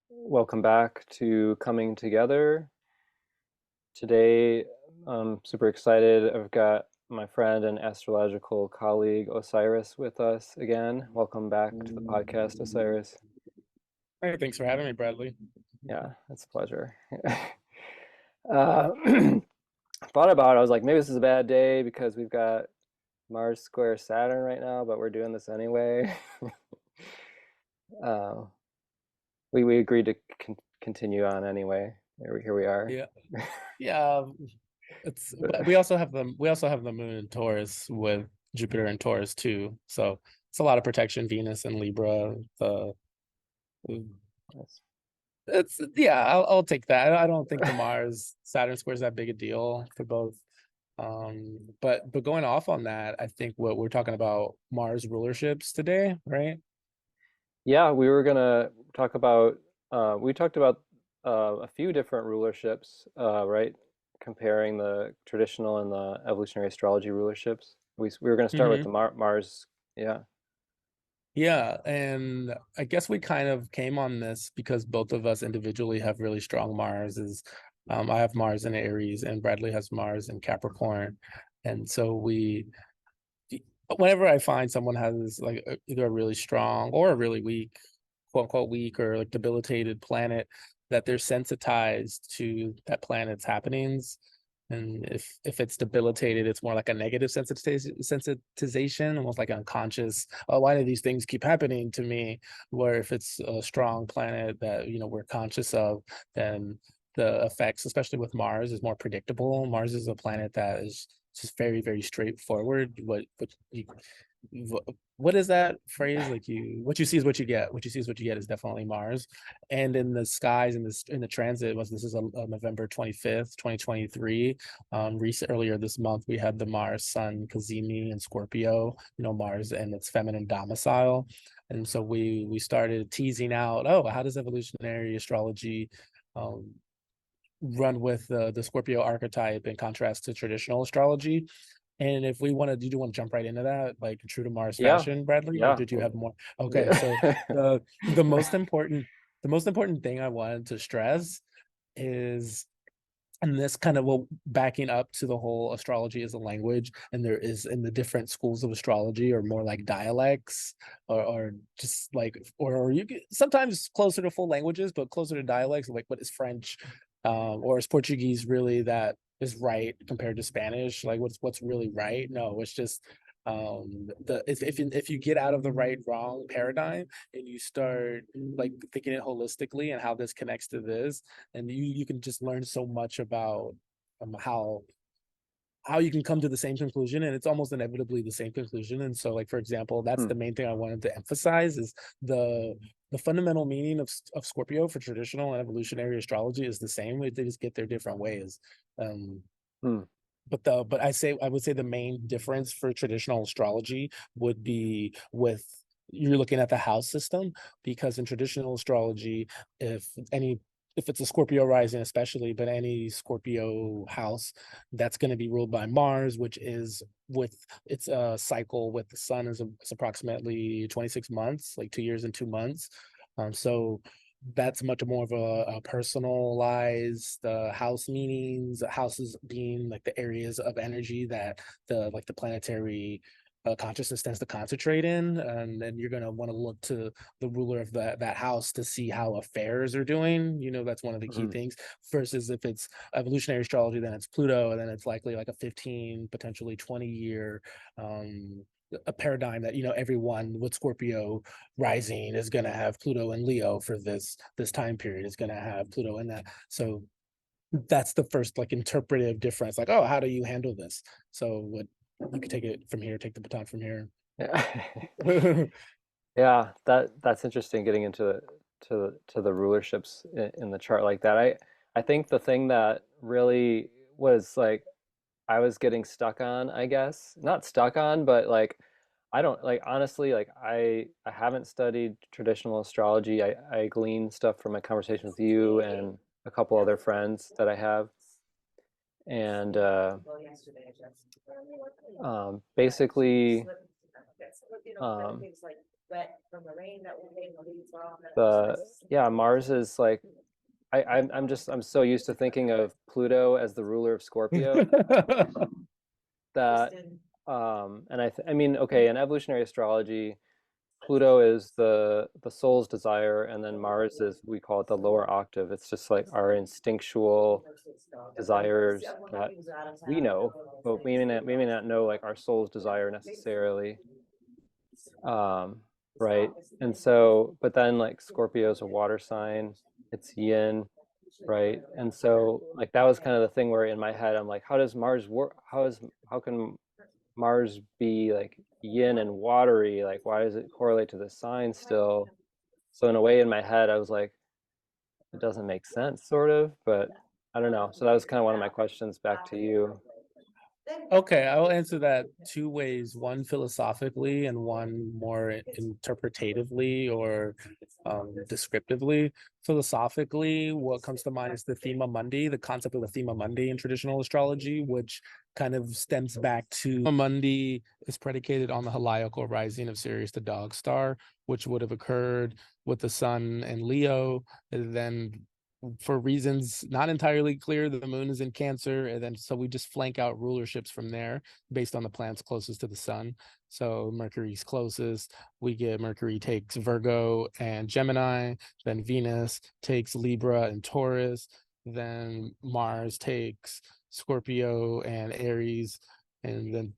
Welcome back to Coming Together. Today, I'm super excited. I've got my friend and astrological colleague Osiris with us again. Welcome back to the podcast, Osiris. Hey, thanks for having me, Bradley. Yeah, it's a pleasure. uh, thought about it. I was like, maybe this is a bad day because we've got Mars square Saturn right now, but we're doing this anyway. uh, we agreed to continue on anyway. Here we are. Yeah, yeah. It's but we also have the moon in Taurus with Jupiter in Taurus too. So it's a lot of protection. Venus and Libra. It's yeah. I'll take that. I don't think the Mars Saturn square is that big a deal for both. But going off on that, I think what we're talking about Mars rulerships today, right? Yeah, we were gonna talk about we talked about a few different rulerships, right? Comparing the traditional and the evolutionary astrology rulerships. We were gonna start with the Mm-hmm. Mars. Yeah, Yeah, and I guess we kind of came on this because both of us individually have really strong Marses. I have Mars in Aries, and Bradley has Mars in Capricorn, and so whenever I find someone has like either a really strong or a really weak, quote unquote weak or like debilitated planet, that they're sensitized to that planet's happenings. And if it's debilitated, it's more like a negative sensitization, almost like unconscious. Oh, why do these things keep happening to me? Where if it's a strong planet that we're conscious of, then the effects, especially with Mars, is more predictable. Mars is a planet that is just very, very straightforward. What is that phrase? Like what you see is what you get. What you see is what you get is definitely Mars. And in the skies in the transit was this is a November 25th, 2023. Earlier this month we had the Mars Sun Cazimi in Scorpio, Mars and its feminine domicile. And so we started teasing out, oh, how does evolutionary astrology um, run with the Scorpio archetype in contrast to traditional astrology? And if we want to, do you want to jump right into that, like true to Mars yeah, fashion, Bradley, or yeah, did you have more? Okay, so yeah. the most important thing I wanted to stress is, and this kind of will backing up to the whole astrology as a language, and there is in the different schools of astrology or more like dialects or just like or you get sometimes closer to full languages, but closer to dialects, like what is French, or is Portuguese really that is right compared to Spanish? Like what's really right? No, it's just the if you get out of the right wrong paradigm and you start like thinking it holistically and how this connects to this, and you can just learn so much about how you can come to the same conclusion, and it's almost inevitably the same conclusion. And so, like, for example, that's Hmm. the main thing I wanted to emphasize is the fundamental meaning of Scorpio for traditional and evolutionary astrology is the same. They just get their different ways. um Hmm. but I would say the main difference for traditional astrology would be with, you're looking at the house system, because in traditional astrology, if any if it's a Scorpio rising especially, but any Scorpio house, that's going to be ruled by Mars, which is with its a cycle with the sun is approximately 26 months, like 2 years and 2 months. So that's much more of a personalized house meanings, houses being like the areas of energy that the planetary consciousness tends to concentrate in. And then you're going to want to look to the ruler of that house to see how affairs are doing. That's one of the key Hmm. things. Versus if it's evolutionary astrology, then it's Pluto, and then it's likely like a 15, potentially 20-year a paradigm that everyone with Scorpio rising is going to have Pluto and Leo for this time period, is going to have Pluto in that. So that's the first like interpretive difference, like, oh, how do you handle this? So what, you could take it from here, take the baton from here. Yeah. Yeah, that's interesting getting into the rulerships in the chart like that. I think the thing that really was like I was getting stuck on, I guess. Not stuck on, but like I don't like honestly like I haven't studied traditional astrology. I glean stuff from my conversation with you and a couple other friends that I have. And basically um, the yeah, Mars is like I'm so used to thinking of Pluto as the ruler of Scorpio that and I mean okay, in evolutionary astrology, Pluto is the soul's desire, and then Mars is, we call it the lower octave. It's just like our instinctual desires that we know, but we may not know like our soul's desire necessarily. Um, right. And so, but then like Scorpio is a water sign, it's yin, right? And so like that was kind of the thing where in my head I'm like, how does Mars work? How can Mars be like yin and watery? Like why does it correlate to the sign still? So in a way in my head I was like, it doesn't make sense sort of, but I don't know. So that was kind of one of my questions back to you. Okay, I will answer that two ways, one philosophically and one more interpretatively or descriptively. Philosophically, what comes to mind is the thema mundi, the concept of the thema mundi in traditional astrology, which kind of stems back to mundi is predicated on the heliacal rising of Sirius the dog star, which would have occurred with the sun and Leo, and then for reasons not entirely clear, the moon is in Cancer, and then so we just flank out rulerships from there based on the planets closest to the sun. So Mercury's closest. We get Mercury takes Virgo and Gemini, then Venus takes Libra and Taurus, then Mars takes Scorpio and Aries, and then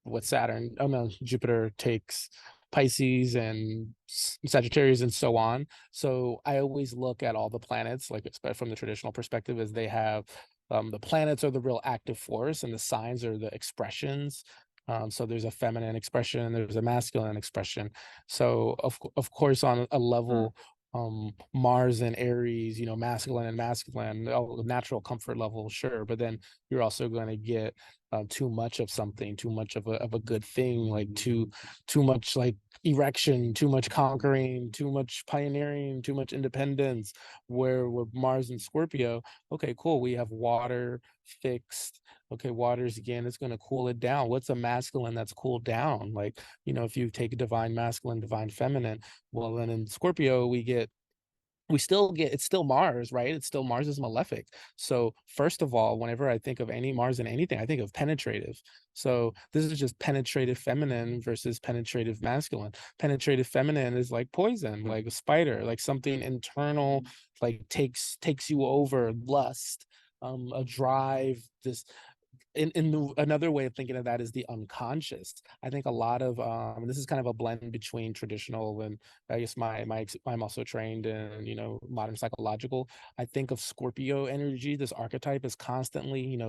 what Saturn, oh no, Jupiter takes Pisces and Sagittarius and so on. So I always look at all the planets, like from the traditional perspective, as they have the planets are the real active force and the signs are the expressions. So there's a feminine expression, there's a masculine expression. So of course, on a Mm, level, Mars and Aries, masculine and masculine, natural comfort level, sure. But then you're also going to get too much of something, too much of a good thing, like too much like erection, too much conquering, too much pioneering, too much independence. Where with Mars and Scorpio, okay, cool, we have water fixed. Okay, water's again, it's going to cool it down. What's a masculine that's cooled down? Like, if you take a divine masculine, divine feminine, well, then in Scorpio, we still get it's still Mars, right? It's still Mars is malefic. So first of all, whenever I think of any Mars in anything, I think of penetrative. So this is just penetrative feminine versus penetrative masculine. Penetrative feminine is like poison, mm, like a spider, like something internal, like takes you over, lust, a drive, this another way of thinking of that is the unconscious. I think a lot of this is kind of a blend between traditional and I guess I'm also trained in modern psychological. I think of Scorpio energy, this archetype is constantly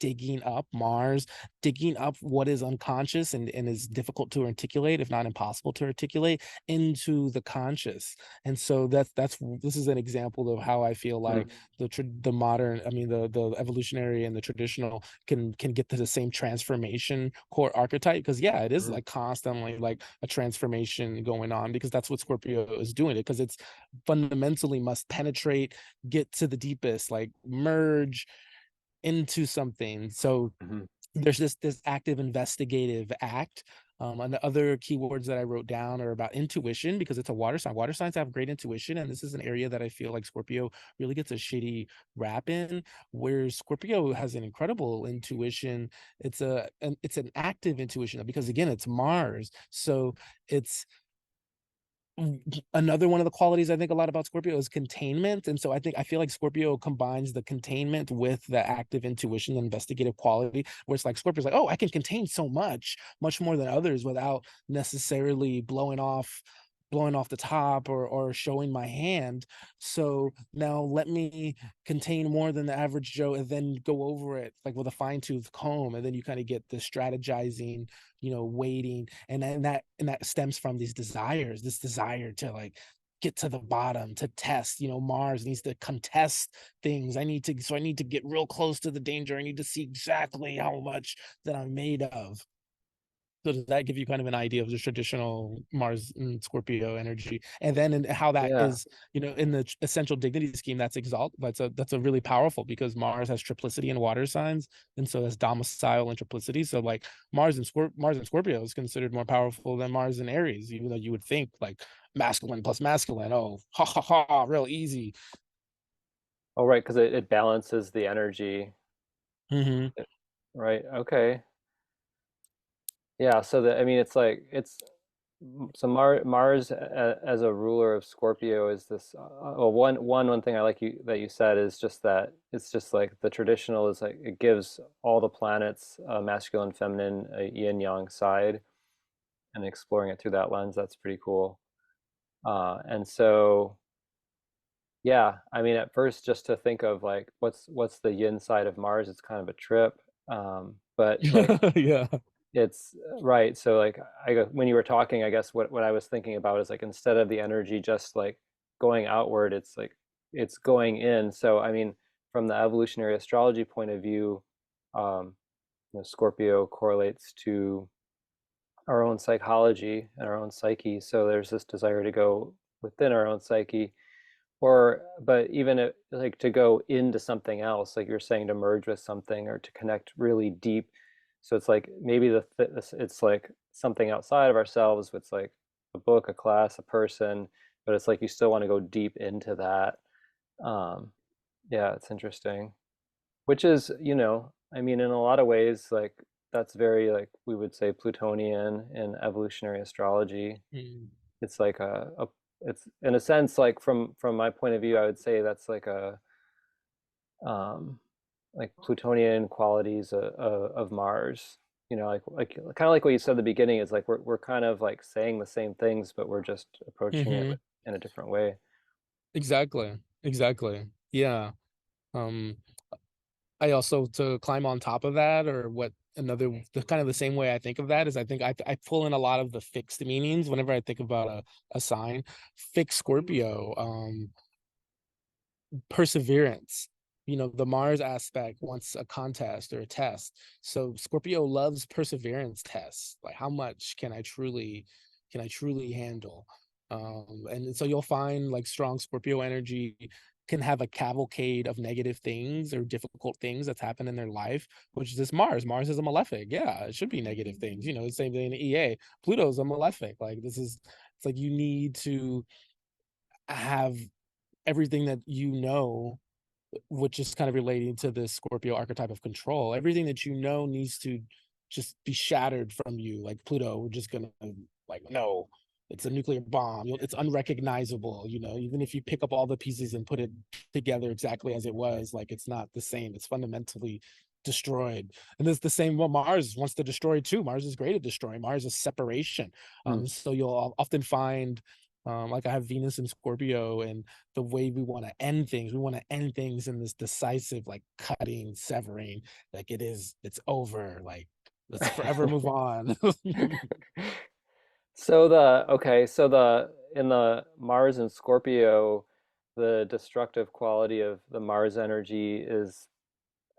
digging up Mars, digging up what is unconscious and is difficult to articulate, if not impossible to articulate, into the conscious. And so that's this is an example of how I feel like mm, the modern, I mean the evolutionary and the traditional can get to the same transformation core archetype, because yeah, it is mm, like constantly like a transformation going on, because that's what Scorpio is doing, it because it's fundamentally must penetrate, get to the deepest, like merge into something. So mm, there's this active investigative act. And the other keywords that I wrote down are about intuition, because it's a water sign. Water signs have great intuition, and this is an area that I feel like Scorpio really gets a shitty rap in, where Scorpio has an incredible intuition. It's an active intuition, because again, it's Mars, so it's another one of the qualities I think a lot about Scorpio is containment. And so I feel like Scorpio combines the containment with the active intuition, the investigative quality, where it's like Scorpio's like, oh, I can contain so much more than others without necessarily blowing off the top or showing my hand. So now let me contain more than the average Joe and then go over it like with a fine-tooth comb. And then you kind of get the strategizing, waiting. And that stems from these desires, this desire to like get to the bottom, to test. Mars needs to contest things. I need to get real close to the danger. I need to see exactly how much that I'm made of. So does that give you kind of an idea of the traditional Mars and Scorpio energy, and then in how that Yeah. is, in the essential dignity scheme, that's exalt. That's a really powerful because Mars has triplicity in water signs, and so that's domicile and triplicity. So like Mars and Scorpio is considered more powerful than Mars and Aries, even though you would think like masculine plus masculine. Oh, ha ha ha, real easy. Oh, right, because it balances the energy. Hmm. Right. Okay. Yeah. So I mean, it's like so Mars as a ruler of Scorpio is this. Well, one thing I like you said is just that it's just like the traditional is like it gives all the planets a masculine, feminine, a yin yang side, and exploring it through that lens. That's pretty cool. And so yeah, I mean, at first, just to think of like what's the yin side of Mars, it's kind of a trip. But like Yeah. it's right. So like when you were talking, I guess what I was thinking about is like instead of the energy just like going outward, it's like it's going in. So I mean, from the evolutionary astrology point of view, um, Scorpio correlates to our own psychology and our own psyche. So there's this desire to go within our own psyche or but even like to go into something else like you're saying to merge with something or to connect really deep, so it's like maybe it's like something outside of ourselves, it's like a book, a class, a person, but it's like you still want to go deep into that. um yeah, it's interesting, which is, I mean, in a lot of ways, like that's very like we would say Plutonian in evolutionary astrology. Mm. It's like a it's in a sense like from my point of view, I would say that's um like Plutonian qualities of Mars. Like kind of like what you said at the beginning is like we're kind of like saying the same things, but we're just approaching it Hmm. in a different way. Exactly. Exactly. Yeah. Um, I also to climb on top of that, or what another the kind of the same way I think of that is I think I pull in a lot of the fixed meanings whenever I think about a sign. Fixed Scorpio, perseverance. The Mars aspect wants a contest or a test. So Scorpio loves perseverance tests. Like how much can I truly handle? And so you'll find like strong Scorpio energy can have a cavalcade of negative things or difficult things that's happened in their life, which is this Mars. Mars is a malefic. Yeah, it should be negative things. The same thing in the EA. Pluto's a malefic. It's like you need to have everything that which is kind of relating to the Scorpio archetype of control. Everything that needs to just be shattered from you. Like Pluto, we're just gonna like no, it's a nuclear bomb. It's unrecognizable. Even if you pick up all the pieces and put it together exactly as it was, like it's not the same. It's fundamentally destroyed. And it's the same what Mars wants to destroy too. Mars is great at destroying. Mars is separation. Hmm. So you'll often find like I have Venus and Scorpio, and the way we want to end things in this decisive, like cutting, severing, like it's over, like let's forever move on. So the in the Mars and Scorpio, the destructive quality of the Mars energy is,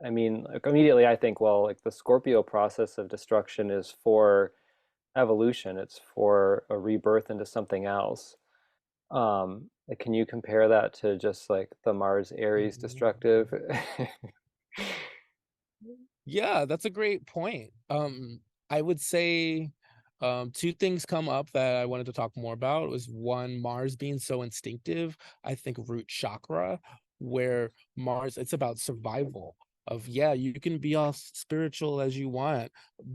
I mean, like immediately I think, well, like the Scorpio process of destruction is for evolution. It's for a rebirth into something else. Like, can you compare that to just like the Mars Aries destructive? Yeah, that's a great point. I would say two things come up that I wanted to talk more about. Was one, Mars being so instinctive. I think root chakra, where Mars, it's about survival. Of yeah, you can be all spiritual as you want,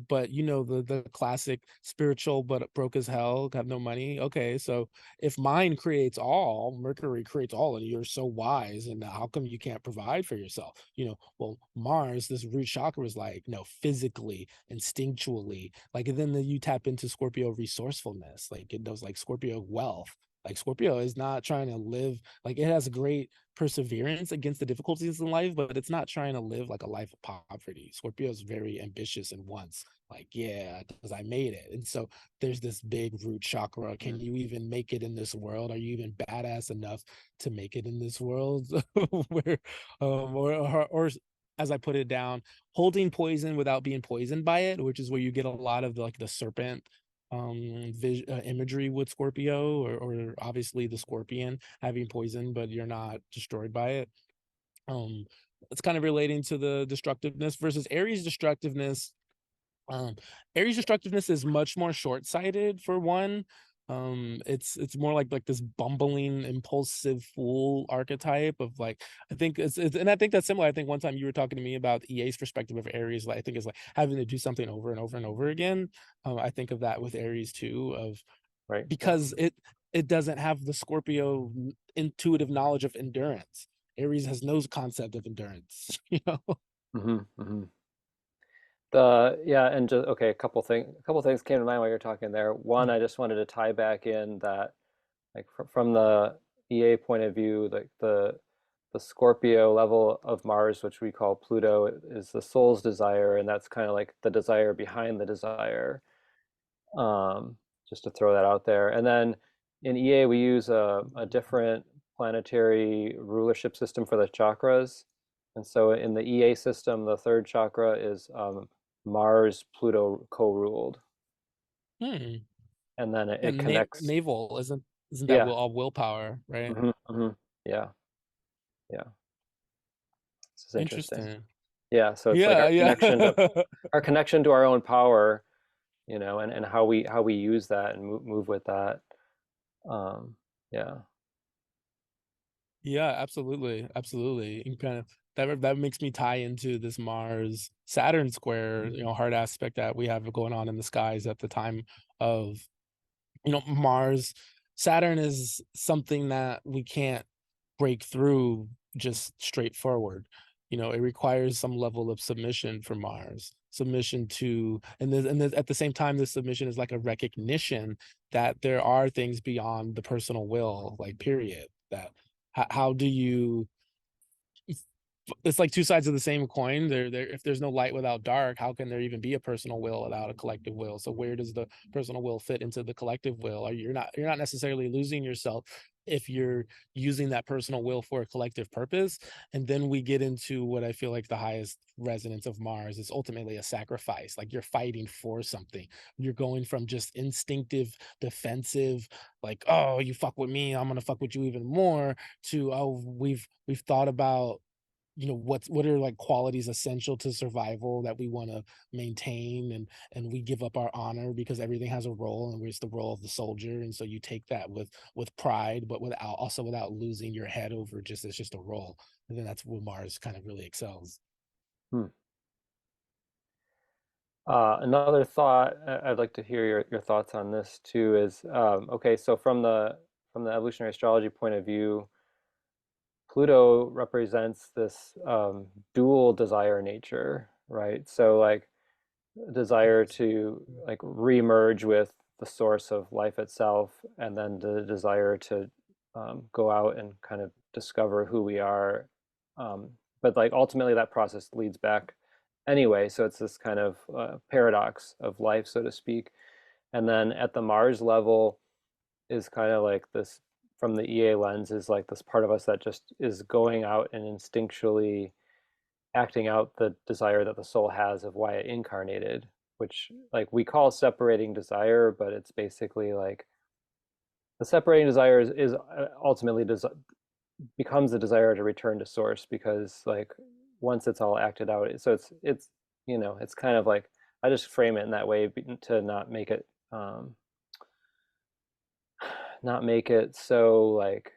but the classic spiritual but broke as hell, have no money. Okay, so if mine creates all, Mercury creates all, and you're so wise, and how come you can't provide for yourself? Well, Mars, this root chakra is like, no, physically, instinctually, like, and then you tap into Scorpio resourcefulness, like it does, like Scorpio wealth. Like Scorpio is not trying to live, like it has great perseverance against the difficulties in life, but it's not trying to live like a life of poverty. Scorpio is very ambitious and wants, like, yeah, because I made it. And so there's this big root chakra. Can Hmm. you even make it in this world? Are you even badass enough to make it in this world? Where or as I put it down, holding poison without being poisoned by it, which is where you get a lot of like the serpent imagery with Scorpio, or obviously the scorpion having poison, but you're not destroyed by it. Um, it's kind of relating to the destructiveness versus Aries destructiveness. um, Aries destructiveness is much more short-sighted for one. It's more like this bumbling, impulsive fool archetype of like, I think it's and I think that's similar. I think one time you were talking to me about EA's perspective of Aries, like I think is like having to do something over and over and over again. I think of that with Aries too, of Right. Yeah. because it doesn't have the Scorpio intuitive knowledge of endurance. Aries has no concept of endurance, you know. Hmm. The yeah, and just okay, a couple things came to mind while you're talking there. One, I just wanted to tie back in that like from the EA point of view, like the Scorpio level of Mars, which we call Pluto, is the soul's desire, and that's kind of like the desire behind the desire. Um, just to throw that out there. And then in EA, we use a different planetary rulership system for the chakras. And so in the EA system, the third chakra is Mars, Pluto co-ruled. Hmm. And then it And connects. naval isn't that Yeah. will all willpower, right? Yeah. Yeah. This is interesting. Interesting. Yeah. So it's like Yeah, yeah. our connection to our own power, and how we use that and move with that. Um, yeah. Yeah, absolutely. Absolutely. And kind of that makes me tie into this Mars Saturn square, hard aspect that we have going on in the skies at the time of, Mars. Saturn is something that we can't break through just straightforward. It requires some level of submission for Mars. Submission to, and at the same time, this submission is like a recognition that there are things beyond the personal will, like period. That how do you it's like two sides of the same coin. There, if there's no light without dark, how can there even be a personal will without a collective will? So where does the personal will fit into the collective will? Or you're not necessarily losing yourself if you're using that personal will for a collective purpose. And then we get into what I feel like the highest resonance of Mars is ultimately a sacrifice. Like you're fighting for something. You're going from just instinctive, defensive, like, oh, you fuck with me, I'm gonna fuck with you even more, to, oh, we've thought about, what are like qualities essential to survival that we want to maintain, and we give up our honor because everything has a role, and it's the role of the soldier, and so you take that with pride, but without losing your head over just it's just a role. And then that's where Mars kind of really excels. Hmm. Another thought, I'd like to hear your thoughts on this too, is okay, so from the evolutionary astrology point of view, Pluto represents this dual desire nature, right? So like desire to like remerge with the source of life itself, and then the desire to go out and kind of discover who we are. But like ultimately that process leads back anyway. So it's this kind of paradox of life, so to speak. And then at the Mars level is kind of like this, from the EA lens, is like this part of us that just is going out and instinctually acting out the desire that the soul has of why it incarnated, which like we call separating desire, but it's basically like the separating desire is ultimately becomes the desire to return to source, because like once it's all acted out, so it's it's kind of like, I just frame it in that way to not make it so like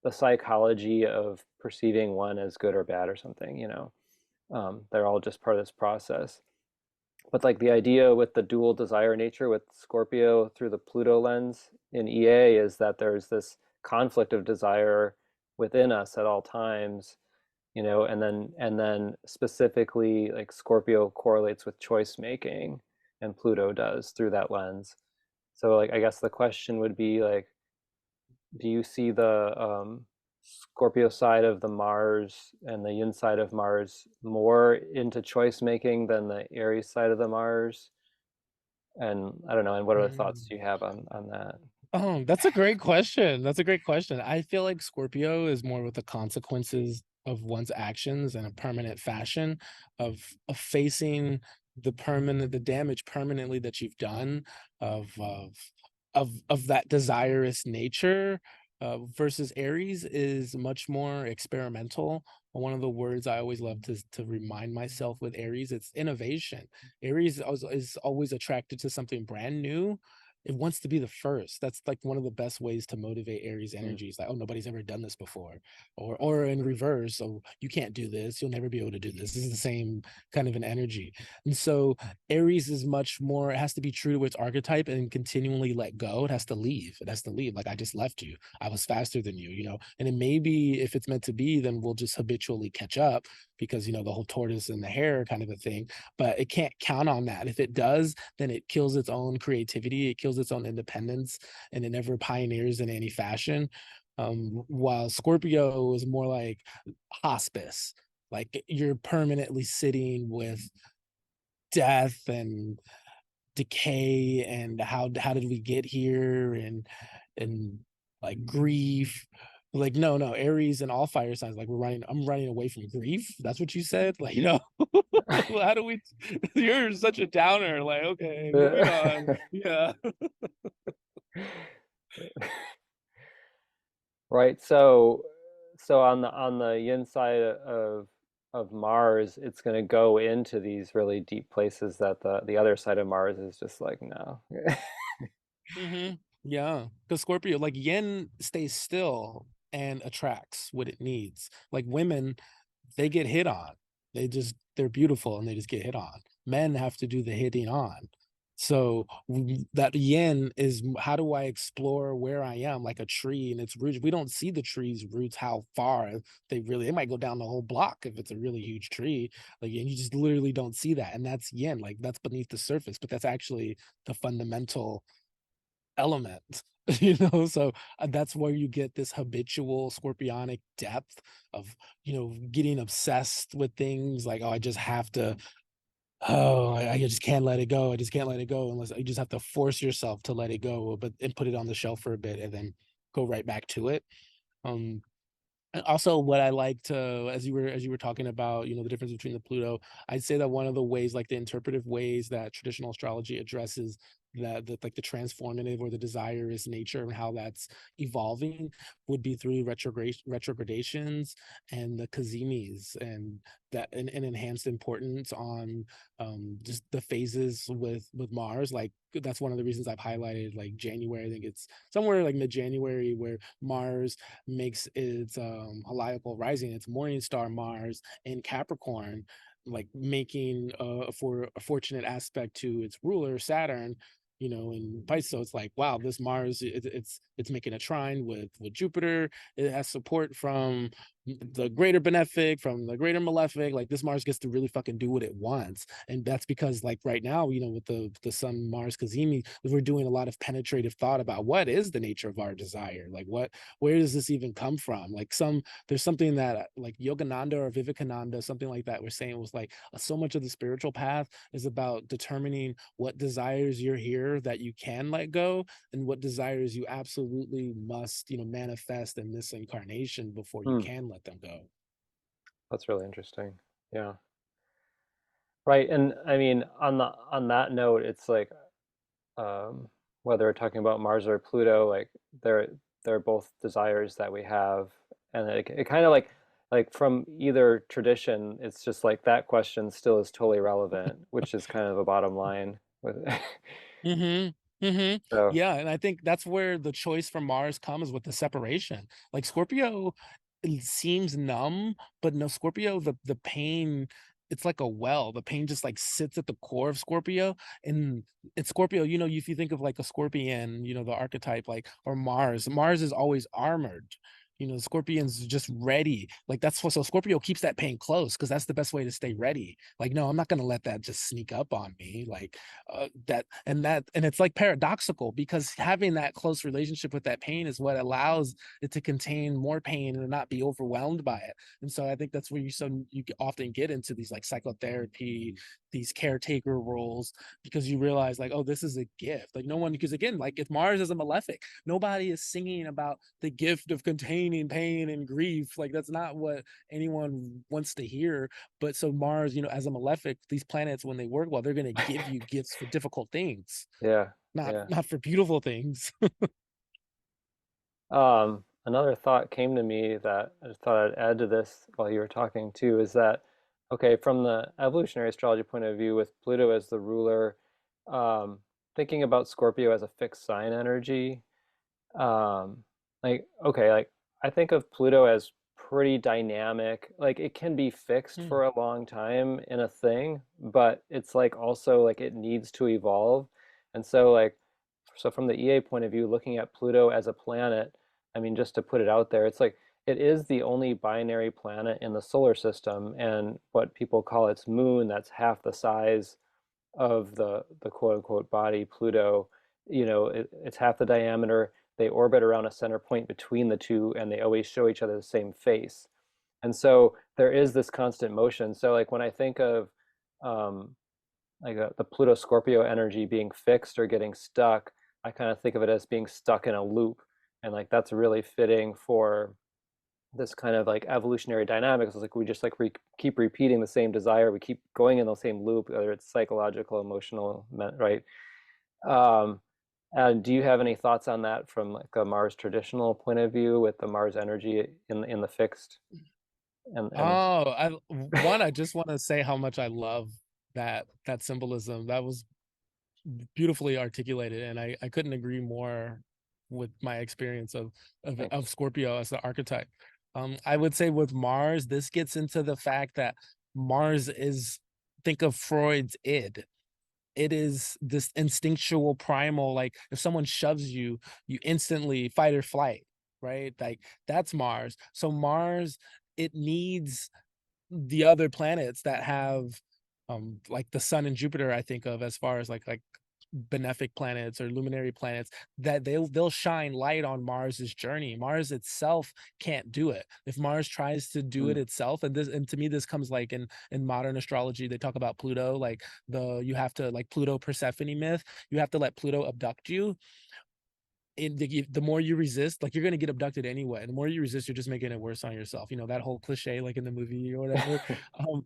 the psychology of perceiving one as good or bad or something, they're all just part of this process. But like the idea with the dual desire nature with Scorpio through the Pluto lens in EA is that there's this conflict of desire within us at all times, and then specifically like Scorpio correlates with choice making, and Pluto does through that lens. So like I guess the question would be like, do you see the Scorpio side of the Mars and the Yin side of Mars more into choice making than the Aries side of the Mars? And I don't know. And what other thoughts Mm. do you have on that? Oh, that's a great question. That's a great question. I feel like Scorpio is more with the consequences of one's actions in a permanent fashion of facing the damage permanently that you've done of that desirous nature versus Aries is much more experimental. One of the words I always love to remind myself with Aries, it's innovation. Is always attracted to something brand new. It wants to be the first. That's like one of the best ways to motivate Aries Mm, energy. Is like, oh, nobody's ever done this before, or in reverse, oh, you can't do this. You'll never be able to do this. This is the same kind of an energy, and so Aries is much more. It has to be true to its archetype and continually let go. It has to leave. It has to leave. Like I just left you. I was faster than you. And it may be if it's meant to be, then we'll just habitually catch up because the whole tortoise and the hare kind of a thing. But it can't count on that. If it does, then it kills its own creativity, it kills its own independence, and it never pioneers in any fashion. While Scorpio is more like hospice, like you're permanently sitting with death and decay and how did we get here and like grief. Like no, Aries and all fire signs, like I'm running away from grief. That's what you said, like how do we you're such a downer, like okay, moving on. Yeah. right. So on the yin side of Mars, it's going to go into these really deep places that the other side of Mars is just like no. Yeah, because Scorpio, like yin stays still and attracts what it needs. Like women, they get hit on. They're beautiful and they just get hit on. Men have to do the hitting on. So that yin is how do I explore where I am like a tree and its roots. We don't see the tree's roots, how far they might go down the whole block if it's a really huge tree. Like, and you just literally don't see that. And that's yin, like that's beneath the surface, but that's actually the fundamental element. So that's where you get this habitual scorpionic depth of getting obsessed with things like, oh, I just have to, oh, I just can't let it go, I just can't let it go, unless you just have to force yourself to let it go, but and put it on the shelf for a bit and then go right back to it. um and also what I like to, as you were talking about, the difference between the Pluto, I'd say that one of the ways, like the interpretive ways that traditional astrology addresses like the transformative or the desirous nature and how that's evolving would be through retrogradations and the kazimis and that an enhanced importance on just the phases with Mars. Like that's one of the reasons I've highlighted like January. I think it's somewhere like mid-January where Mars makes its heliacal rising, its morning star Mars in Capricorn, like making for a fortunate aspect to its ruler Saturn, in Pisces. So it's like, wow, this Mars, it's making a trine with Jupiter. It has support from the greater benefic, from the greater malefic. Like this Mars gets to really fucking do what it wants, and that's because like right now, with the Sun Mars Cazimi, we're doing a lot of penetrative thought about what is the nature of our desire, like where does this even come from? Like there's something that like Yogananda or Vivekananda, something like that, we're saying was like so much of the spiritual path is about determining what desires you're here that you can let go and what desires you absolutely must manifest in this incarnation before you Hmm, can let them go. that's really interesting. Yeah. Right. And I mean, on that note, it's like um, whether we're talking about Mars or Pluto, like they're they're both desires that we have, and it kind of like from either tradition, it's just like that question still is totally relevant, which is kind of a bottom line with so Yeah, and I think that's where the choice for Mars comes with the separation. Like Scorpio, it seems numb, but no, Scorpio, the pain, it's like a well. The pain just like sits at the core of Scorpio. And it's Scorpio, if you think of like a scorpion, the archetype, like, or Mars is always armored. The scorpion's just ready. Like that's what, so Scorpio keeps that pain close because that's the best way to stay ready. Like, no, I'm not gonna let that just sneak up on me. Like and it's like paradoxical because having that close relationship with that pain is what allows it to contain more pain and not be overwhelmed by it. And so I think that's where you often get into these like psychotherapy these caretaker roles, because you realize like, oh, this is a gift. Like no one, because again, like if Mars is a malefic, nobody is singing about the gift of containing pain and grief. Like that's not what anyone wants to hear. But so Mars, as a malefic, these planets when they work well, they're going to give you gifts for difficult things, Yeah, not yeah. not for beautiful things. Another thought came to me that I just thought I'd add to this while you were talking too is that, okay, from the evolutionary astrology point of view, with Pluto as the ruler, um, thinking about Scorpio as a fixed sign energy, um, okay, like I think of Pluto as pretty dynamic. Like it can be fixed Hmm. for a long time in a thing, but it's like also like it needs to evolve. And so so from the EA point of view, looking at Pluto as a planet, I mean, just to put it out there, it's like it is the only binary planet in the solar system, and what people call its moon, that's half the size of the quote unquote body, Pluto, it's half the diameter. They orbit around a center point between the two, and they always show each other the same face. And so there is this constant motion. So like when I think of um, the Pluto Scorpio energy being fixed or getting stuck, I kind of think of it as being stuck in a loop. And like that's really fitting for this kind of like evolutionary dynamics. It's like we just like keep repeating the same desire, we keep going in the same loop, whether it's psychological, emotional, right? um and do you have any thoughts on that from like a Mars traditional point of view with the Mars energy in the fixed and Oh, I just want to say how much I love that symbolism. That was beautifully articulated, and I couldn't agree more with my experience of thanks. Scorpio as the archetype. I would say with Mars, this gets into the fact that Mars is, think of Freud's id. It is this instinctual primal, like if someone shoves you, you instantly fight or flight, right? Like that's Mars. So Mars, it needs the other planets that have like the sun and Jupiter, I think of as far as like benefic planets or luminary planets, that they'll shine light on Mars's journey. Mars itself can't do it. If Mars tries to do it Mm. itself, and to me this comes like in modern astrology, they talk about Pluto, like you have to, like Pluto Persephone myth, you have to let Pluto abduct you. The more you resist, like you're gonna get abducted anyway. The more you resist, you're just making it worse on yourself. That whole cliche, like in the movie or whatever. Um,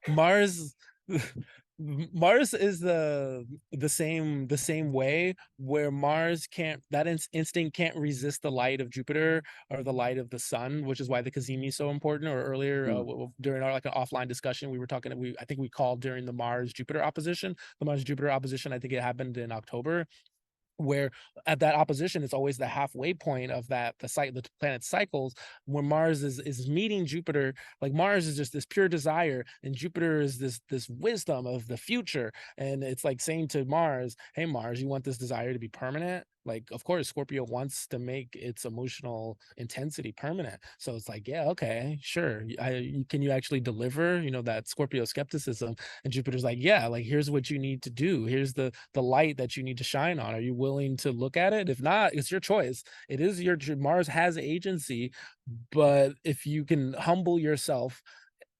Mars, Mars is the same way, where Mars can't, that instinct can't resist the light of Jupiter or the light of the sun, which is why the Cazimi is so important. Or earlier, Mm. during our like an offline discussion, we were talking. I think we called during the Mars Jupiter opposition. The Mars Jupiter opposition, I think it happened in October, where at that opposition it's always the halfway point of the planet cycles, where Mars is meeting Jupiter. Like Mars is just this pure desire, and Jupiter is this wisdom of the future, and it's like saying to Mars, hey Mars, you want this desire to be permanent? Like of course Scorpio wants to make its emotional intensity permanent, so it's like, yeah, okay, sure, can you actually deliver, that Scorpio skepticism? And Jupiter's like, yeah, like here's what you need to do. Here's the light that you need to shine on. Are you willing to look at it? If not, it's your choice. It is your Mars has agency, but if you can humble yourself,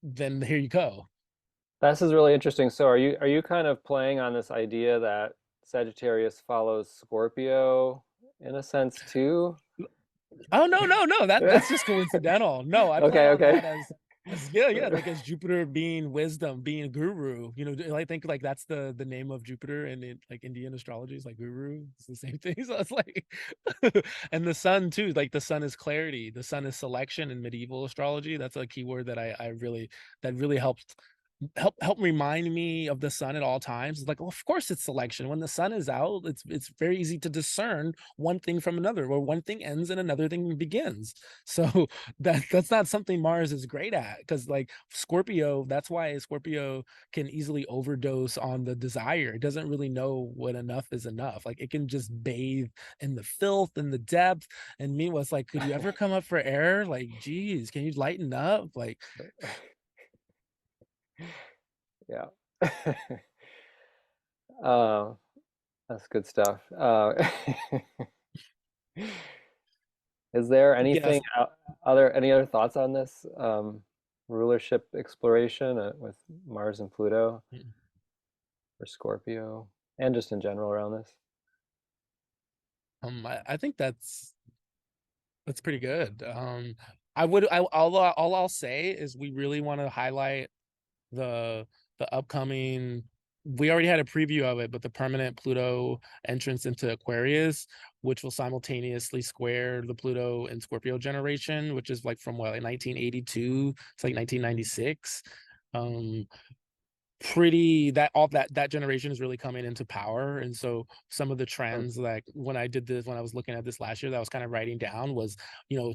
then here you go. This is really interesting. So are you kind of playing on this idea that Sagittarius follows Scorpio in a sense too? Oh no, no, no. That's just coincidental. No, I play Okay, on okay. that as yeah, yeah, like as Jupiter being wisdom, being a guru. I think like that's the name of Jupiter, and like Indian astrology is like guru. It's the same thing. So it's like and the sun too, like the sun is clarity, the sun is selection in medieval astrology. That's a keyword that really helped help remind me of the sun at all times. It's like, well, of course it's selection. When the sun is out, it's very easy to discern one thing from another, where one thing ends and another thing begins. So that's not something Mars is great at, because like Scorpio, that's why Scorpio can easily overdose on the desire. It doesn't really know what enough is enough. Like it can just bathe in the filth and the depth. And meanwhile, it's like, could you ever come up for air? Like, geez, can you lighten up? Like, Yeah. Uh, that's good stuff. Is there yes. anything any other thoughts on this? rulership exploration with Mars and Pluto Mm. for Scorpio, and just in general around this. I think that's pretty good. I would I all I'll say is we really want to highlight the the upcoming. We already had a preview of it, but the permanent Pluto entrance into Aquarius, which will simultaneously square the Pluto and Scorpio generation, which is like from what, like 1982 to like 1996. Um, pretty that all that generation is really coming into power, and so some of the Hmm. trends, like when I was looking at this last year that I was kind of writing down, was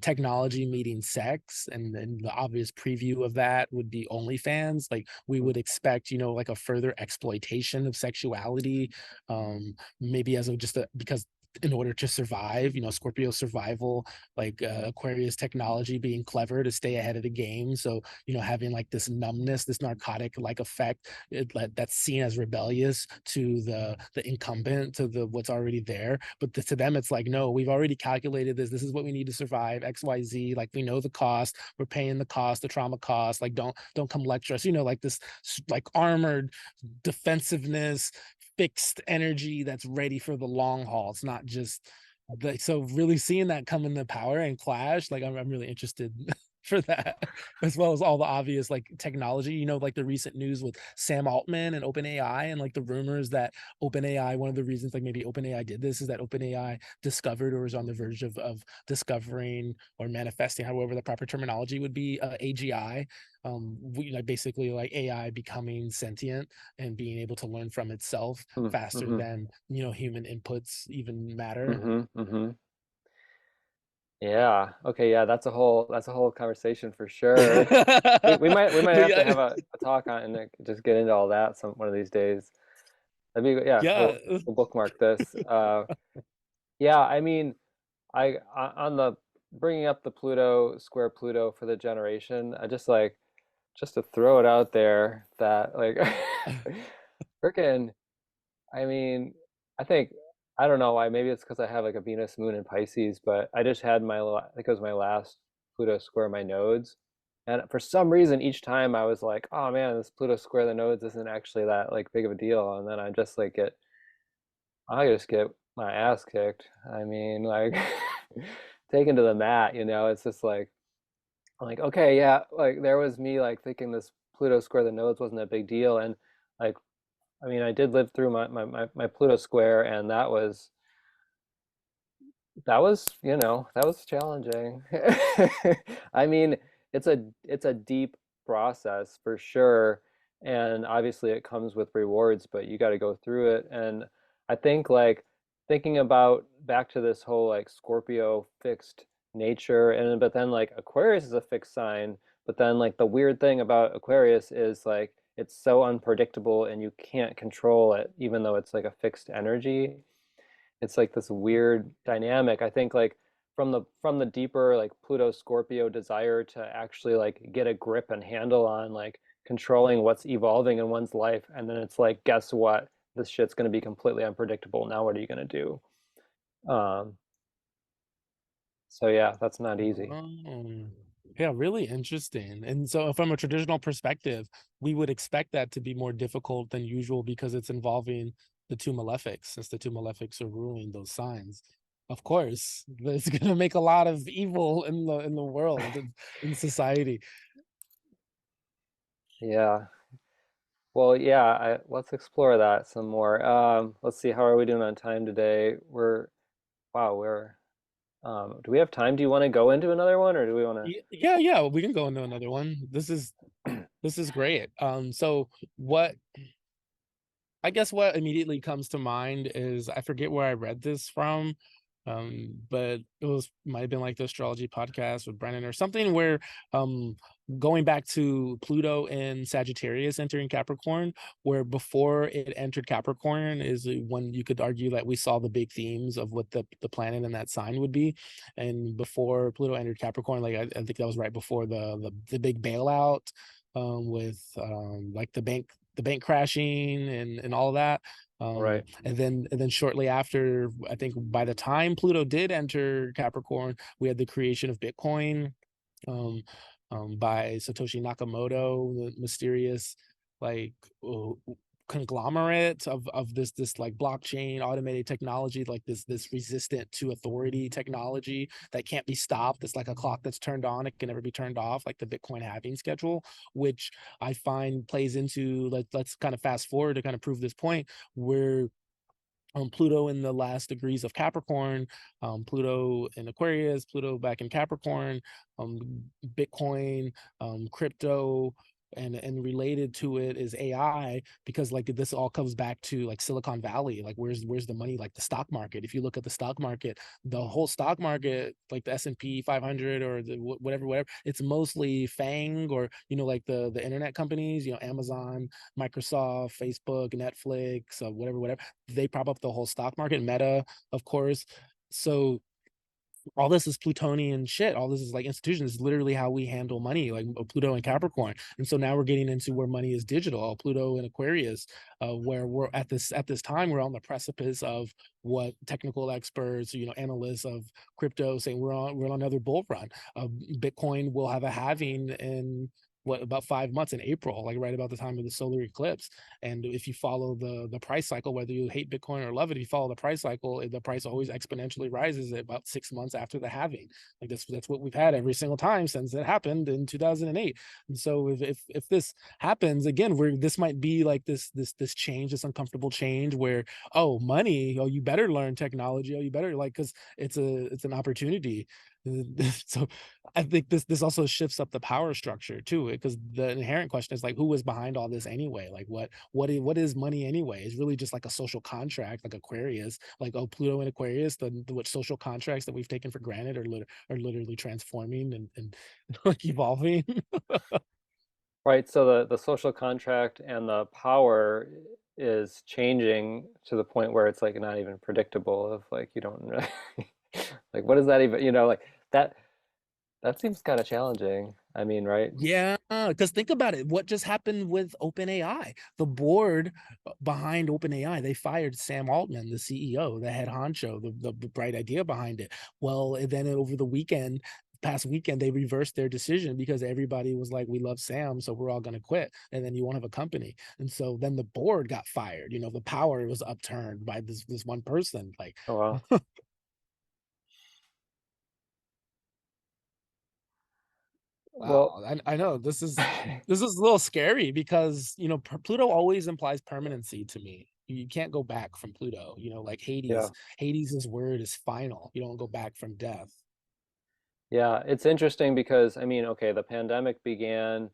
technology meeting sex, and then the obvious preview of that would be OnlyFans. Like we Hmm. would expect like a further exploitation of sexuality, maybe as of just because in order to survive, Scorpio survival, like Aquarius technology being clever to stay ahead of the game. So having like this numbness, this narcotic like effect, that's seen as rebellious to the incumbent, to the what's already there. But to them, it's like, no, we've already calculated this. This is what we need to survive. XYZ. Like we know the cost. We're paying the cost, the trauma cost. Like don't come lecture us. Like this, like armored defensiveness, fixed energy that's ready for the long haul. It's not just like, so really seeing that come into power and clash, like I'm really interested for that, as well as all the obvious like technology, like the recent news with Sam Altman and OpenAI, and like the rumors that OpenAI, one of the reasons like maybe OpenAI did this is that OpenAI discovered or is on the verge of discovering or manifesting, however the proper terminology would be, AGI, like basically like AI becoming sentient and being able to learn from itself faster Hmm. than human inputs even matter. Hmm. Hmm. Yeah. Okay. Yeah. That's a whole conversation for sure. We might have to Yeah, have a talk on and just get into all that some one of these days. Yeah. yeah. We'll bookmark this. Yeah. I mean, on the bringing up the Pluto square Pluto for the generation. I just to throw it out there that like, freaking. I mean, I think I don't know why. Maybe it's because I have like a Venus moon in Pisces, but I just had I think it was my last Pluto square my nodes, and for some reason each time I was like, oh man, this Pluto square the nodes isn't actually that like big of a deal, and then I just get my ass kicked. I mean, like taken to the mat, It's just like I'm like, okay, yeah, like there was me like thinking this Pluto square the nodes wasn't a big deal, and like I mean, I did live through my Pluto square, and that was challenging. I mean, it's a deep process for sure, and obviously it comes with rewards, but you got to go through it. And I think like thinking about back to this whole like Scorpio fixed nature, and but then like Aquarius is a fixed sign, but then like the weird thing about Aquarius is like it's so unpredictable and you can't control it, even though it's like a fixed energy. It's like this weird dynamic. I think like from the deeper like Pluto Scorpio desire to actually like get a grip and handle on like controlling what's evolving in one's life, and then it's like, guess what? This shit's going to be completely unpredictable. Now what are you going to do? Um, so yeah, that's not easy. Oh, yeah, really interesting. And so, from a traditional perspective, we would expect that to be more difficult than usual because it's involving the two malefics, since the two malefics are ruling those signs. Of course, it's going to make a lot of evil in the world and in society. Yeah. Well, yeah, let's explore that some more. Let's see, how are we doing on time today? Wow, do we have time? Do you want to go into another one or do we want Yeah, yeah, we can go into another one. to? This is great. So what I guess what immediately comes to mind is, I forget where I read this from, but it was might have been like the astrology podcast with Brennan or something, where um going back to Pluto in Sagittarius entering Capricorn, where before it entered Capricorn is when you could argue that we saw the big themes of what the planet in that sign would be. And before Pluto entered Capricorn, like I think that was right before the big bailout, with like the bank crashing and all of that. Right. And then shortly after, I think by the time Pluto did enter Capricorn, we had the creation of Bitcoin. Um, by Satoshi Nakamoto, the mysterious like uh, conglomerate of this like blockchain automated technology, like this resistant to authority technology that can't be stopped. It's like a clock that's turned on, it can never be turned off, like the Bitcoin halving schedule, which I find plays into, let's kind of fast forward to kind of prove this point, where Pluto in the last degrees of Capricorn, Pluto in Aquarius, Pluto back in Capricorn, Bitcoin, crypto, and related to it is AI, because like this all comes back to like Silicon Valley. Like where's the money? Like the stock market. If you look at the stock market, the whole stock market, like the S&P 500 or the whatever, it's mostly FANG, or like the internet companies, Amazon, Microsoft, Facebook, Netflix, whatever, they prop up the whole stock market, Meta, of course. So all this is Plutonian shit. All this is like institutions. This is literally how we handle money, like Pluto and Capricorn. And so now we're getting into where money is digital, Pluto and Aquarius, where we're at this time, we're on the precipice of what technical experts, analysts of crypto saying we're on another bull run. Bitcoin will have a halving in what, about 5 months, in April, like right about the time of the solar eclipse. And if you follow the price cycle, whether you hate Bitcoin or love it, if you follow the price cycle, the price always exponentially rises at about 6 months after the halving. Like that's what we've had every single time since it happened in 2008. And so if this happens again, where this might be like this change, this uncomfortable change where, oh, money, oh, you better learn technology, oh, you better, like, because it's an opportunity. So I think this also shifts up the power structure too, because the inherent question is like, who was behind all this anyway? Like, what is money anyway? It's really just like a social contract, like Aquarius, like, oh, Pluto and Aquarius, the what social contracts that we've taken for granted are literally transforming and like evolving. Right, so the social contract and the power is changing to the point where it's like not even predictable of like you don't really like what is that even, like that that seems kind of challenging. I mean, right? Yeah, because think about it. What just happened with OpenAI? The board behind OpenAI, they fired Sam Altman, the CEO, the head honcho, the bright idea behind it. Well, and then over the weekend, past weekend, they reversed their decision because everybody was like, we love Sam, so we're all going to quit. And then you won't have a company. And so then the board got fired. The power was upturned by this one person. Like, Oh wow. Well, wow, I know this is a little scary because Pluto always implies permanency to me. You can't go back from Pluto. Like yeah. Hades' word is final. You don't go back from death. Yeah, it's interesting because I mean, okay, the pandemic began,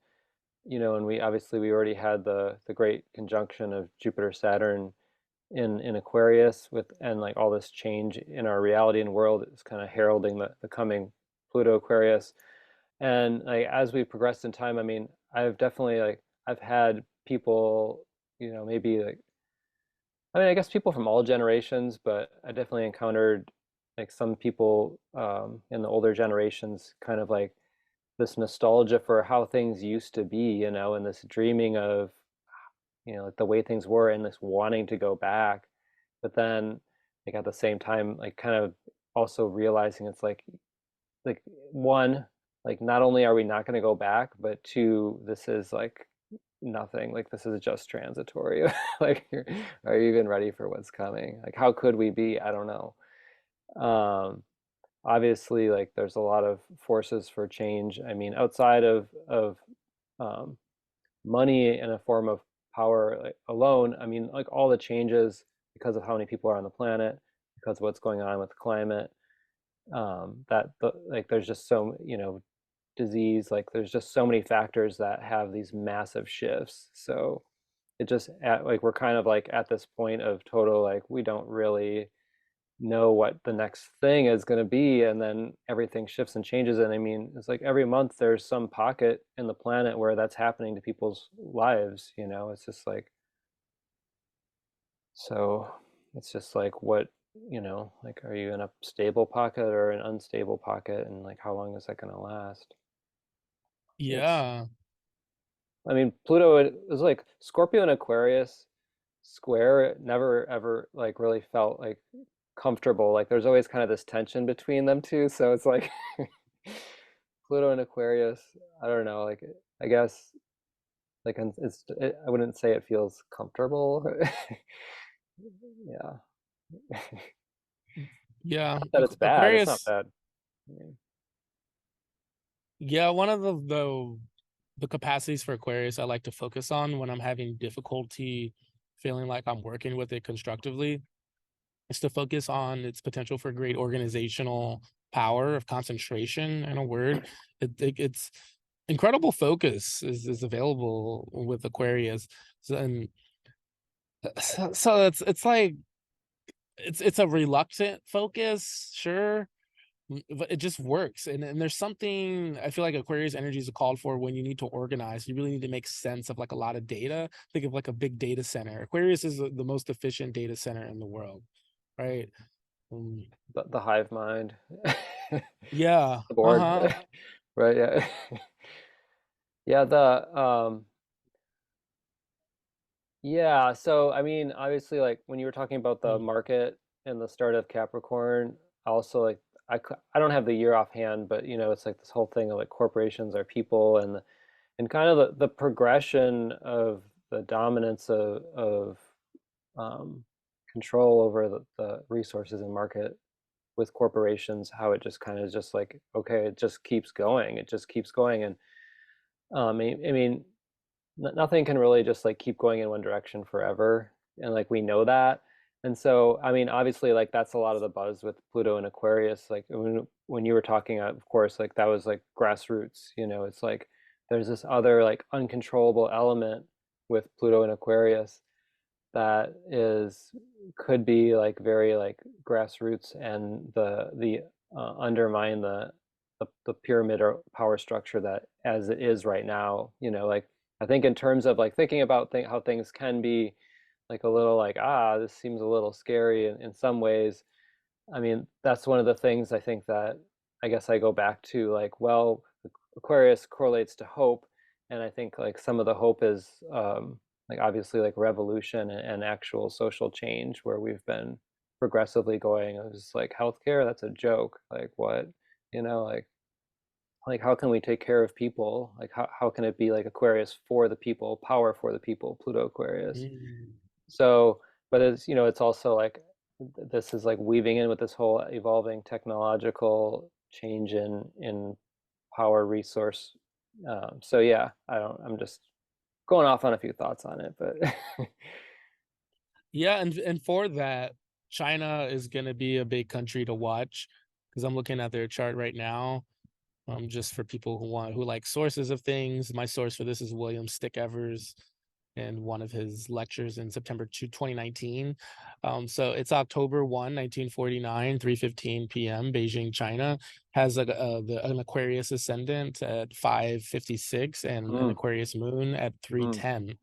and we already had the great conjunction of Jupiter Saturn in Aquarius with and like all this change in our reality and world is kind of heralding the coming Pluto Aquarius. And like as we progressed in time, I mean, I've had people, maybe like I mean, I guess people from all generations, but I definitely encountered like some people in the older generations kind of like this nostalgia for how things used to be, and this dreaming of, like the way things were and this wanting to go back. But then like at the same time, like kind of also realizing it's like one, like not only are we not going to go back, but two, this is like nothing. Like this is just transitory. Like, are you even ready for what's coming? Like, how could we be? I don't know. Um, Obviously, like there's a lot of forces for change. I mean, outside of um, money in a form of power like, alone. I mean, like all the changes because of how many people are on the planet, because of what's going on with the climate. Like there's just disease. Like there's just so many factors that have these massive shifts. So like we're kind of like at this point of total like we don't really know what the next thing is going to be, and then everything shifts and changes. And I mean, it's like every month there's some pocket in the planet where that's happening to people's lives. It's just like, so it's just like like are you in a stable pocket or an unstable pocket, and like how long is that going to last? It's Yeah. I mean, Pluto it was like Scorpio and Aquarius square, it never ever like really felt like comfortable. Like there's always kind of this tension between them two. So it's like Pluto and Aquarius, I don't know, like I guess I wouldn't say it feels comfortable. Yeah. Yeah, Not that it's bad. It's not Aquarius. bad. I mean, Yeah, one of the capacities for Aquarius I like to focus on when I'm having difficulty feeling like I'm working with it constructively is to focus on its potential for great organizational power of concentration. In a word, it's incredible focus is available with Aquarius. So, and so it's like it's a reluctant focus, sure, but it just works. And there's something I feel like Aquarius energy is called for when you need to organize. You really need to make sense of like a lot of data. Think of like a big data center. Aquarius is the most efficient data center in the world, right? Um, the hive mind, yeah, the board, uh-huh. right? Yeah, yeah. Yeah. So I mean, obviously, like when you were talking about the Mm, market and the start of Capricorn, also like I don't have the year offhand, but it's like this whole thing of like corporations are people, and kind of the progression of the dominance of um, control over the resources and market with corporations, how it just kind of just like, okay, it just keeps going, it just keeps going. And I mean, nothing can really just like keep going in one direction forever, and like we know that. And so I mean, obviously, like that's a lot of the buzz with Pluto and Aquarius. Like when you were talking, of course, like that was like grassroots. It's like there's this other like uncontrollable element with Pluto and Aquarius that is could be like very like grassroots, and the undermine the pyramid or power structure that as it is right now. Like I think in terms of like thinking about how things can be like a little like, this seems a little scary in some ways. I mean, that's one of the things I think that I guess I go back to, like, well, Aquarius correlates to hope, and I think like some of the hope is like obviously like revolution and actual social change, where we've been progressively going. It was like healthcare, that's a joke. Like what, like how can we take care of people? Like how can it be like Aquarius for the people, power for the people, Pluto Aquarius? mm. So, but it's also like this is like weaving in with this whole evolving technological change in power resource. So yeah, I'm just going off on a few thoughts on it, but Yeah, and for that, China is gonna be a big country to watch because I'm looking at their chart right now. Just for people who like sources of things. My source for this is William Stick Evers and one of his lectures in September 2019. So it's October 1, 1949, 3:15 p.m. Beijing, China has an Aquarius ascendant at 5:56 and an mm, Aquarius moon at mm. 3:10.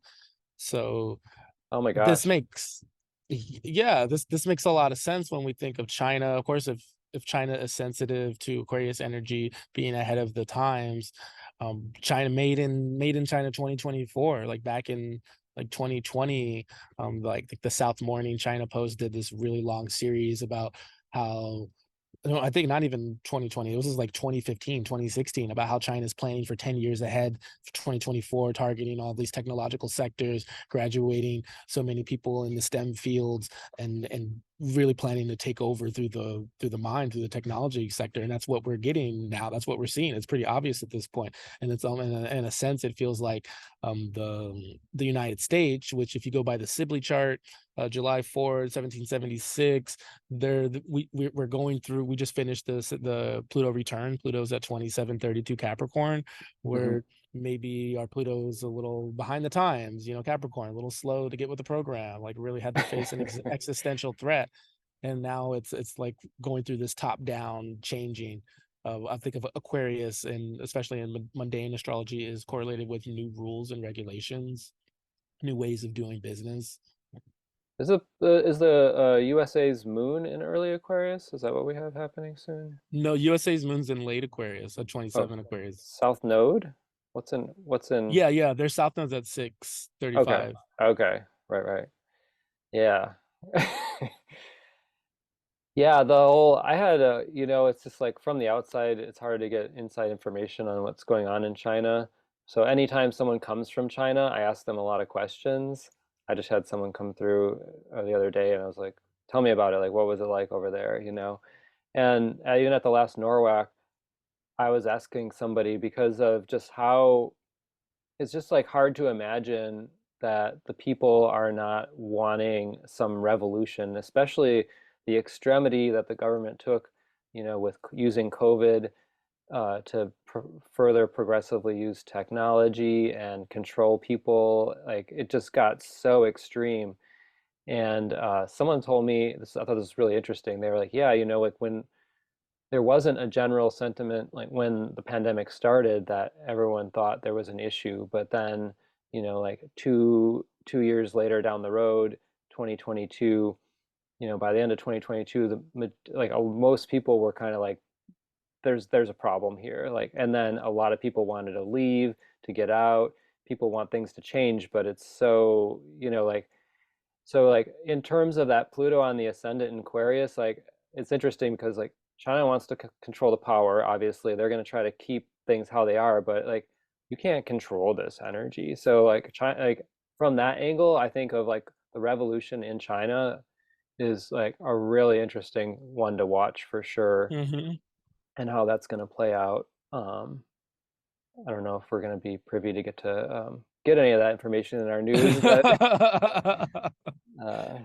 So Oh my this gosh. makes yeah, this makes a lot of sense when we think of China. Of course, if China is sensitive to Aquarius energy being ahead of the times, China made in China 2024, like back in like 2020, like the South Morning China Post did this really long series about how no, I think not even 2020. It was just like 2015, 2016 about how China's planning for 10 years ahead for 2024, targeting all these technological sectors, graduating so many people in the STEM fields and really planning to take over through the technology sector. And that's what we're getting now. That's what we're seeing. It's pretty obvious at this point. And it's in a sense, it feels like the United States, which if you go by the Sibley chart, July 4th, 1776, there we're going through, we just finished the Pluto return. Pluto's at 2732 Capricorn, Hmm. where maybe our Pluto's a little behind the times, Capricorn a little slow to get with the program, like really had to face an existential threat. And now it's like going through this top down changing. I think of Aquarius, and especially in mundane astrology, is correlated with new rules and regulations, new ways of doing business. Is the USA's moon in early Aquarius? Is that what we have happening soon? No, USA's moon's in late Aquarius at Oh, 27 Aquarius. South Node? What's in? Yeah, their south node's at Okay. 6:35. Okay. Right, right. Yeah. Yeah, the whole I had a, it's just like from the outside, it's hard to get inside information on what's going on in China. So anytime someone comes from China, I ask them a lot of questions. I just had someone come through the other day and I was like, "Tell me about it. Like, what was it like over there, you know?" And even at the last NORWAC, I was asking somebody because of just how it's just like hard to imagine that the people are not wanting some revolution, especially the extremity that the government took, with using COVID to further progressively use technology and control people. Like it just got so extreme. And someone told me this, I thought this was really interesting. They were like, yeah, like when there wasn't a general sentiment like when the pandemic started that everyone thought there was an issue, but then like two years later down the road, 2022, by the end of 2022, like most people were kind of like there's a problem here, like, and then a lot of people wanted to leave, to get out. People want things to change, but it's so like so like in terms of that Pluto on the ascendant in Aquarius, like it's interesting because like China wants to control the power. Obviously, they're going to try to keep things how they are, but like you can't control this energy. So like China, like from that angle, I think of like the revolution in China is like a really interesting one to watch for sure, Hmm. and how that's going to play out. I don't know if we're going to be privy to get any of that information in our news, but uh,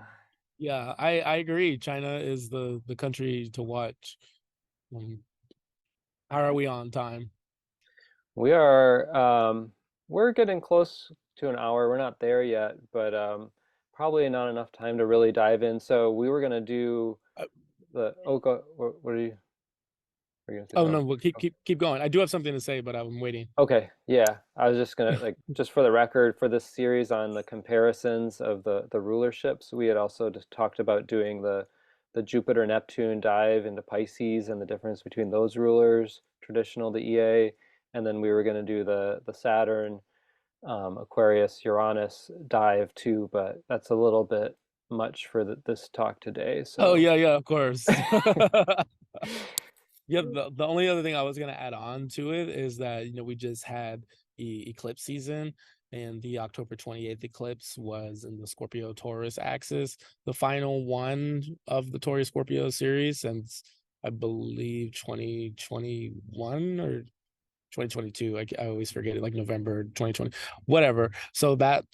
Yeah, I agree. China is the country to watch. Um, how are we on time? we are we're getting close to an hour. We're not there yet, but probably not enough time to really dive in. So we were gonna do Uh, the oh go what are you gonna say? oh Oh, no, well, keep going. I do have something to say, but I'm waiting. okay, yeah. I was just gonna like just for the record for this series on the comparisons of the rulerships, we had also just talked about doing the Jupiter Neptune dive into Pisces and the difference between those rulers, traditional the EA, and then we were gonna do the Saturn Aquarius Uranus dive too, but that's a little bit much for this talk today. Oh So yeah, yeah, of course. Yeah, the only other thing I was gonna add on to it is that we just had eclipse season, and the October 28th eclipse was in the Scorpio Taurus axis, the final one of the Taurus Scorpio series since I believe 2021 or 2022. I always forget it, like November 2020, whatever. So that,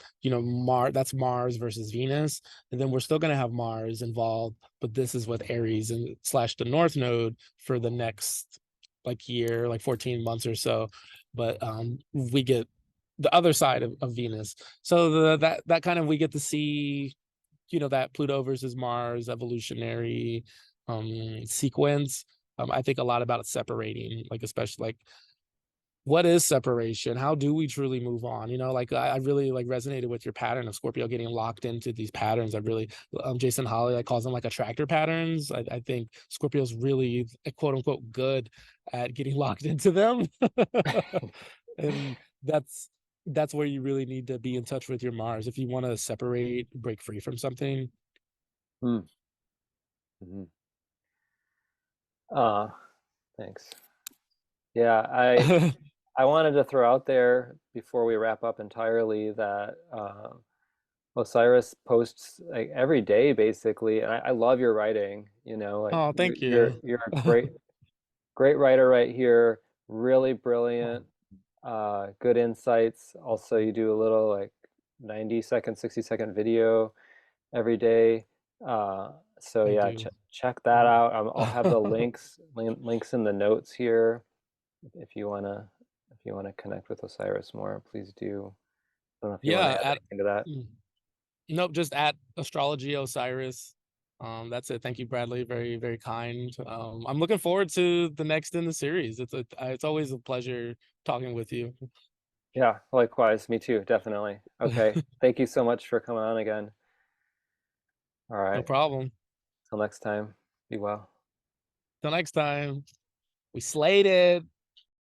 that's Mars versus Venus. And then we're still going to have Mars involved, but this is with Aries and slash the North Node for the next like year, like 14 months or so. But we get the other side of Venus. So that kind of we get to see, that Pluto versus Mars evolutionary sequence. I think a lot about separating, like especially like what is separation? How do we truly move on? Like I really like resonated with your pattern of Scorpio getting locked into these patterns. I really, Jason Holly like calls them like attractor patterns. I think Scorpio's really quote unquote good at getting locked into them, and that's where you really need to be in touch with your Mars if you want to separate, break free from something. hmm. Mhm. uh thanks. Yeah, I wanted to throw out there before we wrap up entirely that Osiris posts like every day basically, and I love your writing. Like Oh, you're thank you're you. you're a great writer right here. Really brilliant, good insights. Also, you do a little like 90-second, 60-second video every day. So I yeah, do. check that out. I'll have the links in the notes here if you wanna connect with Osiris more, please do. I don't know if you want to Yeah, add at anything to that. nope, just at Astrology Osiris. That's it. Thank you, Bradley. Very, very kind. I'm looking forward to the next in the series. It's always a pleasure talking with you. Yeah, likewise. Me too, definitely. Okay. Thank you so much for coming on again. All No right. problem. Till next time. Be well. Till next time. We slayed it.